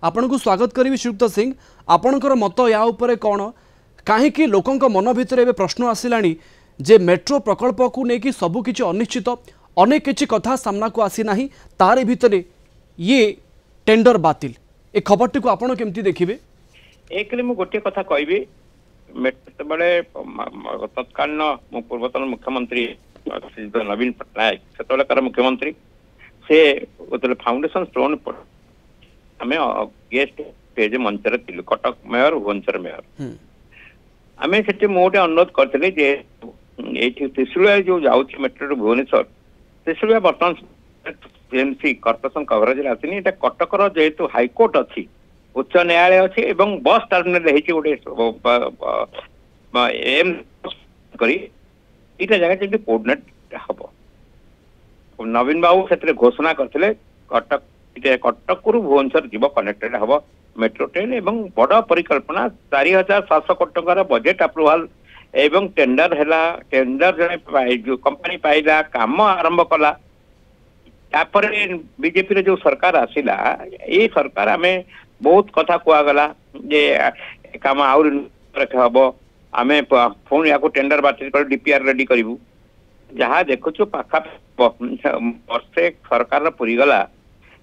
आपण को स्वागत करी श्रीयुक्त सिंह आपणकर मत या उपरे कौन कहीं लोकों मन भितर एवं प्रश्न आसिलानी जे मेट्रो प्रकल्प को लेकिन सबकि अनिश्चित अनेक किसी कथा सामना को आसी ना तार भितर ये टेंडर बातिल ए खबरटी को आपण केमती देखिबे। एक गोटे कथा कहबी बेले तत्कालीन पूर्वतन मुख्यमंत्री नवीन पट्टनायक से मुख्यमंत्री से फाउंडेशन स्टोन आम गेस्ट पेज मंचर थी कटक मेयर भुवनेश्वर मेयर आम से मुझे अनुरोध करी त्रिशूलिया जो जाऊँ मेट्रो भुवनेश्वर त्रिशूलिया बर्तमान टीएमसी कॉर्पोरेशन कवरेज आसनी कटकर जेहेतु हाईकोर्ट अच्छी उच्च न्यायालय अच्छी एवं बस टर्मिनाल गोटे एम जगह जमी कोऑर्डिनेट हम नवीन बाबू से घोषणा करते कटक कटक भुवनेश्वर जीव कनेक्टेड हम मेट्रो ट्रेन एवं बड़ परिकल्पना 4700 कोटी टंकार बजेट अप्रूवाल एवं टेंडर है टेंडर जड़े कंपनी पाइला काम आरंभ कला तापर बीजेपी जो सरकार आसिला ये सरकार आम बहुत कथा कहगला जे काम हम आम पुणी या टेंडर बातिल कर डीपीआर रेडी करूँ जहाँ देखु पाखा वर्षे सरकार पूरीगला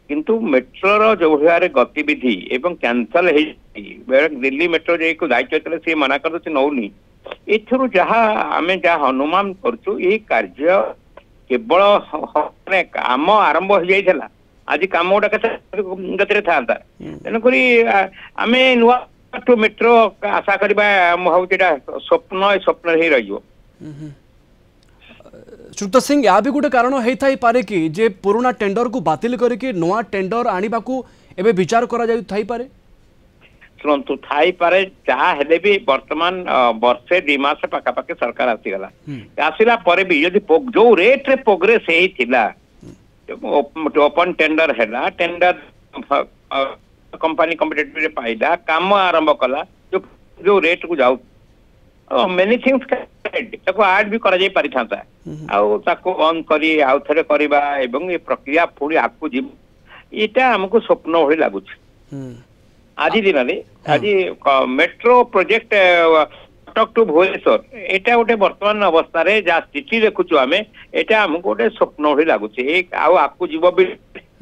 किंतु मेट्रोर जो भाई गतिविधि एवं कैंसल दिल्ली मेट्रो जो दायित्व सी मना कर नौनी एथुरु जहाँ आम जहाँ अनुमान करछु ये कार्य केवल काम आरंभ हो जाइला आज कम गुटा गति था तेणुक आम नुआ मेट्रो आशा करवा स्वप्न स्वप्न ही रही। श्रुत सिंह या भी गोटे कारण होई पारे कि जे पुराना टेंडर को बातिल करके नुआ टेंडर आनिबा को एबे विचार करा जाय थाई पारे शुणु थाई पारे जहाँ भी वर्तमान वर्षे 2 मास पाखापाखि सरकार आसीगला आसला पर भी यदि जो रेट रे प्रोग्रेस होता ओपन टेंडर है टेंडर कंपनी कॉम्पिटिटिव पाइला काम आरंभ कला जो रेट को जाऊ मेनी थिंग्स ऐड भी करा जाई पारि थांता ऑन करी आउ थरे करबा एवं ये प्रक्रिया पूरी आगु जीव एटा हमको स्वप्न होई लागुछ। आज दिन में आज metro project Cuttack to Bhubaneswar एटा गोटे वर्तमान अवस्था रे जा स्थिति देखुछु आमे एटा हमको गोटे स्वप्न होई लागुछ एक आगु जीव भी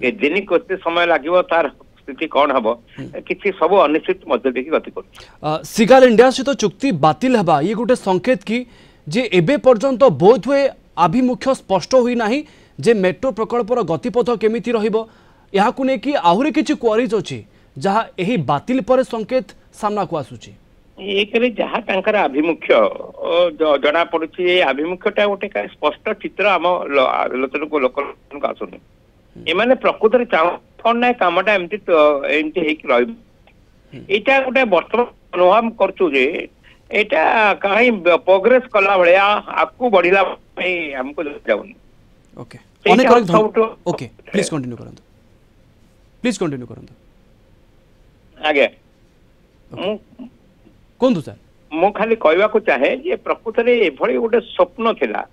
दिन केते समय लागिवो तार स्थिति कौन हम कि सब अनिश्चित मध्य देखी गति कर सिगाल इंडिया सहित चुक्ति बातिल हबा ये गोटे संकेत की जे एबे पर्यंत बोध हुए आभिमुख्य स्पष्ट होई नाही जे मेट्रो प्रकल्पर गतिपथ केमिति रहिबो याकु ने कि आहुरी किछि क्वेरीज अछि जहाँ यही बातिल पर संकेत सामना को आसुची एक जहाँ तांकर आभिमुख्य जना पड़ुछि आभिमुख्यटा गोटे स्पष्ट चित्र आम आलोचना को लोक आसुनी एमाने प्रकृत चाहूँ ना कामटा एमती रहा गोटे वर्तमान अनुभव करचु जे एटा कहीं प्रोग्रेस कला भाया आपको बढ़िला हमको जाऊनी। ओके ओके प्लीज कंटिन्यू करंतु प्लीज कंटिन्यू करंतु आगे कोंतु सर मु खाली कहवा को चाहे जे प्रकृत रे एभली गोटे स्वप्न थिला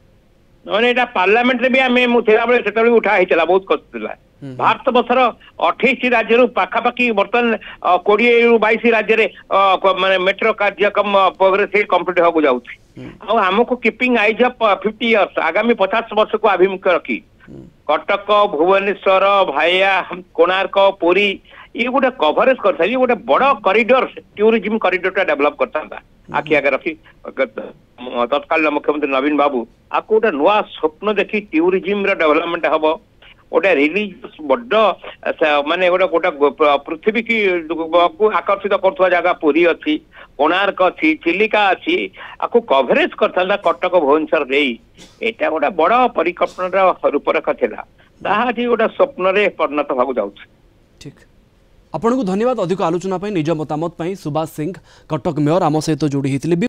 नने एटा पार्लियामेंट रे भी आमे मु थिला बेले सेतबे उठा हितला बहुत कष्ट थिला भारत वर्षर 28 राज्य पाखापाखि बर्तमान 20 रु 22 राज्य माने मेट्रो कार्यक्रम प्रोग्रेस कंप्लीट हो जाउछि आमको कीपिंग आइज अप 50 इयर्स आगामी 50 वर्ष को आभिमुख्य रखी कटक भुवनेश्वर भाया कोणार्क पुरी ये गोटे कवरेज करता ये गोटे बड़ कॉरिडोर टूरिज्म कॉरिडोर डेवलप करता आखि आगे रखी तत्कालीन मुख्यमंत्री नवीन बाबू आपको गोटे नुआ स्वप्न देखी टूरिज्म डेवलपमेंट हम गोटे रिलीजियस बड़ माने गोटे गोटे पृथ्वी की आकर्षित करुवा जगह पुरी अच्छी कोणार्क अच्छी चिलिका अच्छी आपको कवरेज करता कटक भुवनेश्वर यहाँ गोटे बड़ परिकल्पना रूपरेखा था गोटे स्वप्न परिणत होगा जाऊँ। ठीक आपन को धन्यवाद अधिक आलोचना निज मतामत सुभाष सिंह कटक मेयर आम सहित जोड़ी होते।